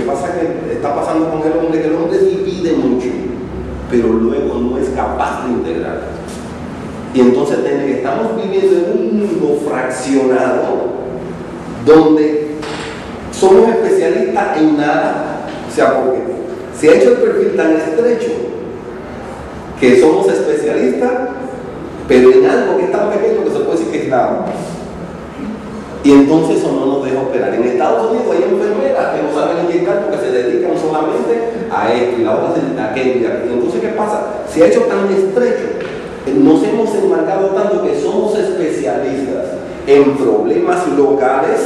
Lo que pasa es que está pasando con el hombre, que el hombre divide mucho, pero luego no es capaz de integrar. Y entonces estamos viviendo en un mundo fraccionado donde somos especialistas en nada. O sea, porque se ha hecho el perfil tan estrecho que somos especialistas, pero en algo que es tan pequeño que se puede decir que es nada. Y entonces eso no nos deja operar. En Estados Unidos hay enfermeras que no saben inyectar porque se dedican solamente a esto y la otra se dedica a aquello. Y entonces, ¿qué pasa? Se ha hecho tan estrecho, nos hemos enmarcado tanto que somos especialistas en problemas locales.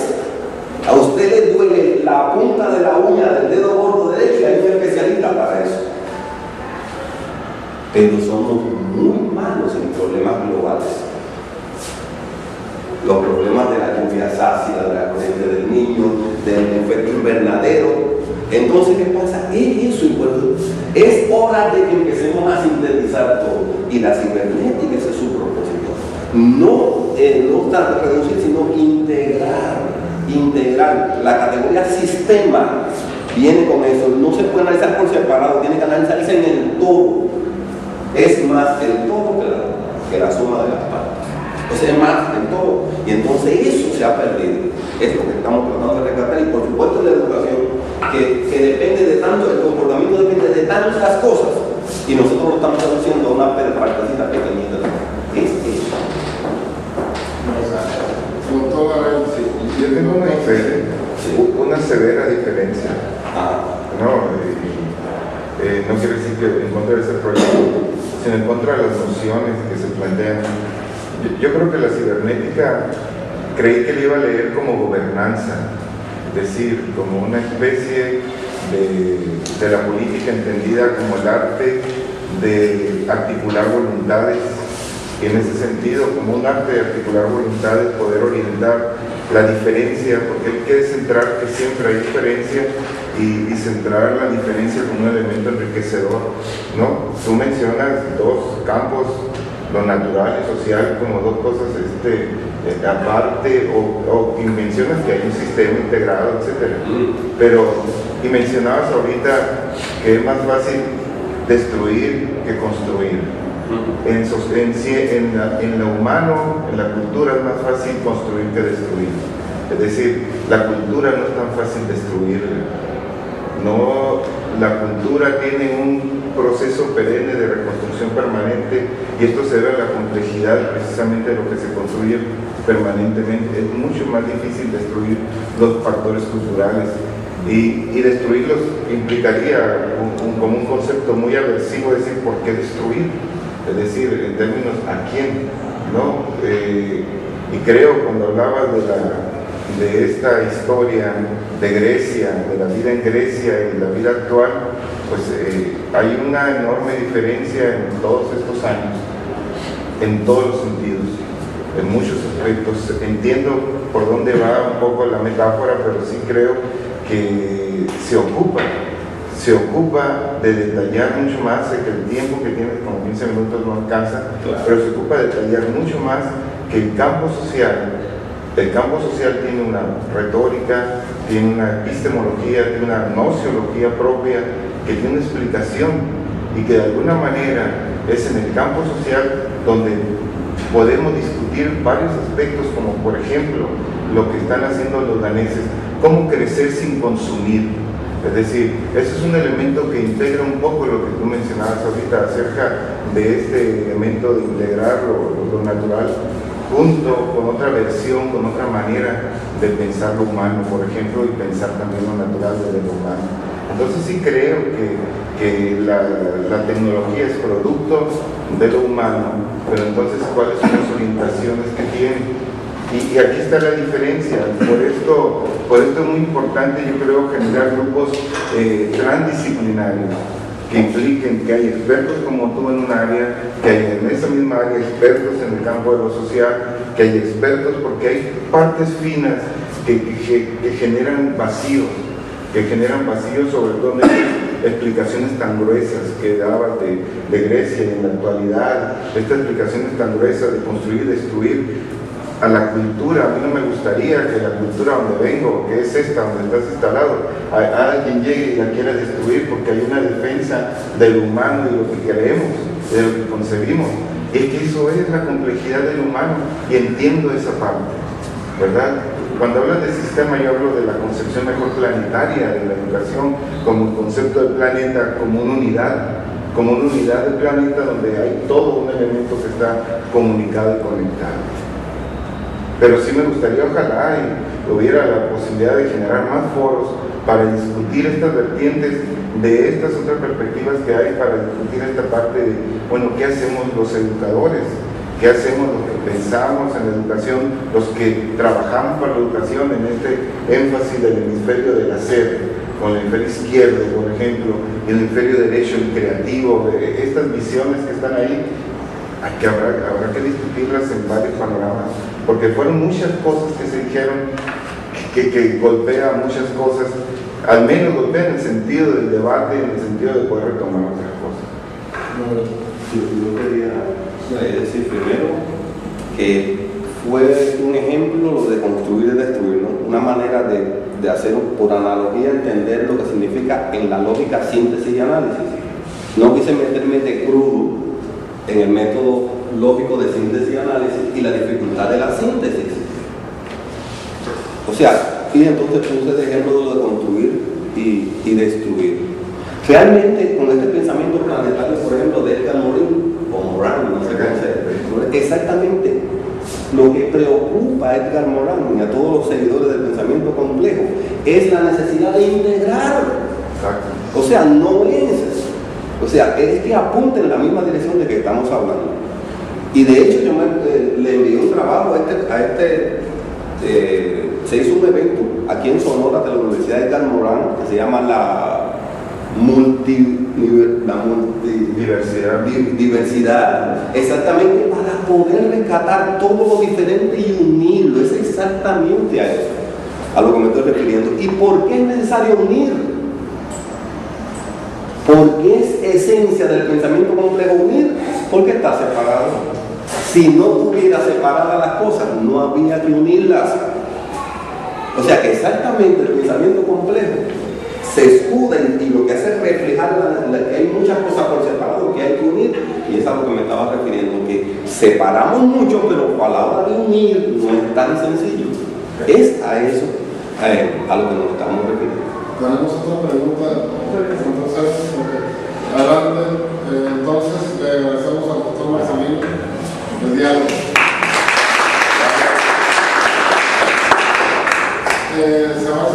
A usted le duele la punta de la uña del dedo gordo derecho y hay un especialista para eso. Pero somos muy malos en problemas globales. Los problemas de la lluvia ácida, de la corriente del niño, del efecto invernadero. Entonces, ¿qué pasa? Es eso, y es hora de que empecemos a sintetizar todo. Y la cibernética, ese es su propósito. No reducir, sino integrar. La categoría sistema viene con eso. No se puede analizar por separado, tiene que analizarse en el todo. Es más el todo que la suma de las partes. Entonces es más en todo, y entonces eso se ha perdido. Es lo que estamos tratando de rescatar, y por supuesto la educación, que depende de tanto, el comportamiento depende de tantas cosas, y nosotros lo estamos traduciendo a una partecita pequeñita. Es eso. Yo tengo una severa diferencia. No quiere decir que en contra de ese proyecto, sino en contra de las nociones que se plantean. Yo creo que la cibernética creí que le iba a leer como gobernanza, es decir, como una especie de la política entendida como el arte de articular voluntades, y en ese sentido, como un arte de articular voluntades, poder orientar la diferencia, porque él quiere centrar que siempre hay diferencia y centrar la diferencia como un elemento enriquecedor, ¿no? Tú mencionas dos campos, lo natural y social, como dos cosas aparte, o mencionas que hay un sistema integrado, etc. Y mencionabas ahorita que es más fácil destruir que construir. En lo humano, en la cultura, es más fácil construir que destruir. Es decir, la cultura no es tan fácil destruirla. No, la cultura tiene un proceso perenne de reconstrucción permanente, y esto se debe a la complejidad precisamente de lo que se construye permanentemente. Es mucho más difícil destruir los factores culturales, y destruirlos implicaría como un concepto muy aversivo, decir, ¿por qué destruir? Es decir, en términos ¿a quién? ¿No? Y creo, cuando hablabas de esta historia de Grecia, de la vida en Grecia y la vida actual, pues hay una enorme diferencia en todos estos años, en todos los sentidos, en muchos aspectos. Entiendo por dónde va un poco la metáfora, pero sí creo que se ocupa de detallar mucho más, sé que el tiempo que tienes, como 15 minutos, no alcanza, claro, pero se ocupa de detallar mucho más que el campo social. El campo social tiene una retórica, tiene una epistemología, tiene una nociología propia, que tiene una explicación, y que de alguna manera es en el campo social donde podemos discutir varios aspectos, como por ejemplo lo que están haciendo los daneses, cómo crecer sin consumir. Es decir, eso es un elemento que integra un poco lo que tú mencionabas ahorita acerca de este elemento de integrar lo natural junto con otra versión, con otra manera de pensar lo humano, por ejemplo, y pensar también lo natural de lo humano. Entonces sí creo que la tecnología es producto de lo humano, pero entonces ¿cuáles son las orientaciones que tiene? Y aquí está la diferencia. Por esto es muy importante, yo creo, generar grupos transdisciplinarios que impliquen que hay expertos como tú en un área, que hay en esa misma área expertos en el campo de lo social, que hay expertos porque hay partes finas que generan vacíos, sobre todo en estas explicaciones tan gruesas que dabas de Grecia y en la actualidad, estas explicaciones tan gruesas de construir y destruir. a la cultura. A mí no me gustaría que la cultura donde vengo, que es esta, donde estás instalado, a alguien llegue y la quiera destruir porque hay una defensa del humano y lo que queremos, de lo que concebimos. Es que eso es la complejidad del humano y entiendo esa parte, ¿verdad? Cuando hablas de sistema, yo hablo de la concepción mejor planetaria de la educación, como el concepto del planeta como una unidad del planeta donde hay todo un elemento que está comunicado y conectado. Pero sí me gustaría, ojalá hubiera la posibilidad de generar más foros para discutir estas vertientes de estas otras perspectivas que hay, para discutir esta parte de, bueno, ¿qué hacemos los educadores? ¿Qué hacemos los que pensamos en la educación, los que trabajamos para la educación en este énfasis del hemisferio del hacer, con el hemisferio izquierdo, por ejemplo, y el hemisferio derecho, el creativo, estas visiones que están ahí? Habrá que discutirlas en varios panoramas, porque fueron muchas cosas que se dijeron que golpean muchas cosas, al menos golpean en el sentido del debate, en el sentido de poder retomar otras cosas. Yo quería decir primero que fue un ejemplo lo de construir y destruir, ¿no? Una manera de hacer, por analogía, entender lo que significa en la lógica síntesis y análisis. No quise meterme de crudo en el método lógico de síntesis y análisis y la dificultad de la síntesis. O sea, y entonces puse de ejemplo lo de construir y destruir. Realmente, con este pensamiento planetario, por ejemplo, de Edgar Morin, o Morin, no sé cómo se dice, exactamente lo que preocupa a Edgar Morin y a todos los seguidores del pensamiento complejo es la necesidad de integrar. O sea, no es. O sea, es que apunta en la misma dirección de que estamos hablando. Y de hecho, yo le envié un trabajo se hizo un evento aquí en Sonora de la Universidad de Edgar Morin que se llama la diversidad, exactamente para poder rescatar todo lo diferente y unirlo. Es exactamente a eso a lo que me estoy refiriendo. ¿Y por qué es necesario unir? Porque es esencia del pensamiento complejo unir, porque está separado. Si no tuviera separadas las cosas, no había que unirlas. O sea que exactamente el pensamiento complejo se escuda y lo que hace es reflejar que hay muchas cosas por separado que hay que unir, y es a lo que me estaba refiriendo, que separamos mucho, pero a la hora de unir no es tan sencillo. Es a eso a lo que nos estamos refiriendo. Tenemos otra pregunta. Entonces, adelante. Entonces, le agradecemos al doctor Marcelino el diálogo. Se va a